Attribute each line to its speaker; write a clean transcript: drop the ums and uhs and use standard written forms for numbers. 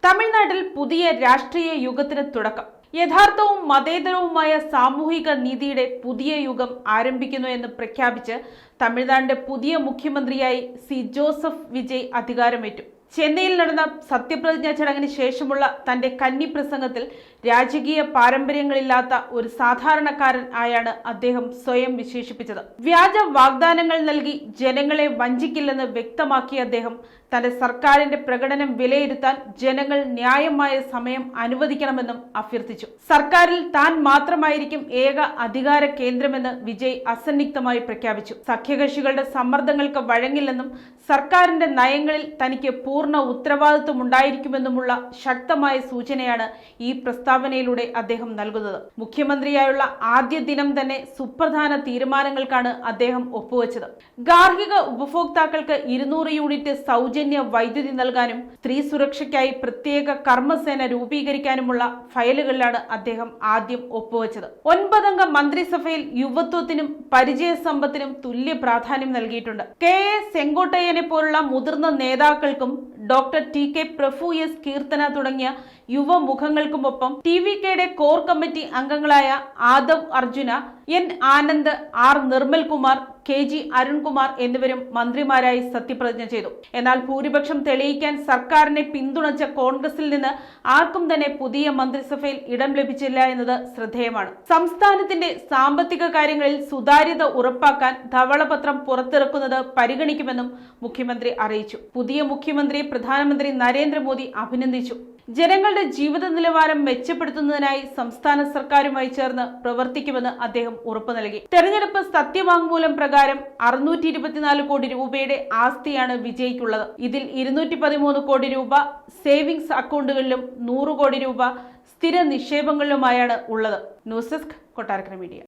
Speaker 1: തമിഴ്നാട്ടിൽ പുതിയ രാഷ്ട്രീയ യുഗത്തിന് തുടക്കം. യഥാർത്ഥവും മതേതരവുമായ സാമൂഹിക നീതിയുടെ പുതിയ യുഗം ആരംഭിക്കുന്നു എന്ന് പ്രഖ്യാപിച്ച് തമിഴ്നാടിന്റെ പുതിയ മുഖ്യമന്ത്രിയായി സി ജോസഫ് വിജയ് അധികാരമേറ്റു. ചെന്നൈയിൽ നടന്ന സത്യപ്രതിജ്ഞാ ചടങ്ങിന് ശേഷമുള്ള തന്റെ കന്നി പ്രസംഗത്തിൽ രാജകീയ പാരമ്പര്യങ്ങളില്ലാത്ത ഒരു സാധാരണക്കാരൻ ആയാണ് അദ്ദേഹം സ്വയം വിശേഷിപ്പിച്ചത്. വ്യാജ വാഗ്ദാനങ്ങൾ നൽകി ജനങ്ങളെ വഞ്ചിക്കില്ലെന്ന് വ്യക്തമാക്കിയ അദ്ദേഹം തന്റെ സർക്കാരിന്റെ പ്രകടനം വിലയിരുത്താൻ ജനങ്ങൾ ന്യായമായ സമയം അനുവദിക്കണമെന്നും അഭ്യർത്ഥിച്ചു. സർക്കാരിൽ താൻ മാത്രമായിരിക്കും ഏക അധികാര കേന്ദ്രമെന്ന് വിജയ് അസന്നിഗ്ധമായി പ്രഖ്യാപിച്ചു. സഖ്യകക്ഷികളുടെ സമ്മർദ്ദങ്ങൾക്ക് വഴങ്ങില്ലെന്നും സർക്കാരിന്റെ നയങ്ങളിൽ തനിക്ക് പൂർണ്ണ ഉത്തരവാദിത്വം ഉണ്ടായിരിക്കുമെന്നുമുള്ള ശക്തമായ സൂചനയാണ് ഈ പ്രസ്താവനയിലൂടെ അദ്ദേഹം നൽകുന്നത്. മുഖ്യമന്ത്രിയായുള്ള ആദ്യ ദിനം തന്നെ സുപ്രധാന തീരുമാനങ്ങൾക്കാണ് അദ്ദേഹം ഒപ്പുവെച്ചത്. ഗാർഹിക ഉപഭോക്താക്കൾക്ക് 200 യൂണിറ്റ് സൗജന്യ വൈദ്യുതി നൽകാനും സ്ത്രീ സുരക്ഷയ്ക്കായി പ്രത്യേക കർമ്മസേന രൂപീകരിക്കാനുമുള്ള ഫയലുകളിലാണ് അദ്ദേഹം ആദ്യം ഒപ്പുവെച്ചത്. 9 അംഗ മന്ത്രിസഭയിൽ യുവത്വത്തിനും പരിചയസമ്പത്തിനും തുല്യ പ്രാധാന്യം നൽകിയിട്ടുണ്ട്. കെ.എ. സെങ്കോട്ടയ്യനെ പോലുള്ള മുതിർന്ന നേതാക്കൾക്കും ഡോക്ടർ ടി.കെ. പ്രഫു എസ്. കീർത്തന തുടങ്ങിയ യുവമുഖങ്ങൾക്കുമൊപ്പം ടി.വി.കെയുടെ കോർ കമ്മിറ്റി അംഗങ്ങളായ ആദവ് അർജുന, എൻ. ആനന്ദ്, ആർ. നിർമ്മൽകുമാർ, കെ.ജി. അരുൺകുമാർ എന്നിവരും മന്ത്രിമാരായി സത്യപ്രതിജ്ഞ ചെയ്തു. എന്നാൽ ഭൂരിപക്ഷം തെളിയിക്കാൻ സർക്കാരിനെ പിന്തുണച്ച കോൺഗ്രസിൽ നിന്ന് ആർക്കും തന്നെ പുതിയ മന്ത്രിസഭയിൽ ഇടം ലഭിച്ചില്ല എന്നത് ശ്രദ്ധേയമാണ്. സംസ്ഥാനത്തിന്റെ സാമ്പത്തിക കാര്യങ്ങളിൽ സുതാര്യത ഉറപ്പാക്കാൻ ധവളപത്രം പുറത്തിറക്കുന്നത് പരിഗണിക്കുമെന്നും മുഖ്യമന്ത്രി അറിയിച്ചു. പുതിയ മുഖ്യമന്ത്രിയെ പ്രധാനമന്ത്രി നരേന്ദ്രമോദി അഭിനന്ദിച്ചു. ജനങ്ങളുടെ ജീവിത നിലവാരം മെച്ചപ്പെടുത്തുന്നതിനായി സംസ്ഥാന സർക്കാരുമായി ചേർന്ന് പ്രവർത്തിക്കുമെന്ന് അദ്ദേഹം ഉറപ്പു നൽകി. തെരഞ്ഞെടുപ്പ് സത്യവാങ്മൂലം പ്രകാരം 624 കോടി രൂപയുടെ ആസ്തിയാണ് വിജയ്ക്കുള്ളത്. ഇതിൽ 213 കോടി രൂപ സേവിങ്സ് അക്കൗണ്ടുകളിലും 100 കോടി രൂപ സ്ഥിര നിക്ഷേപങ്ങളിലുമായാണ് ഉള്ളത്. News desk, Kottarakkara media.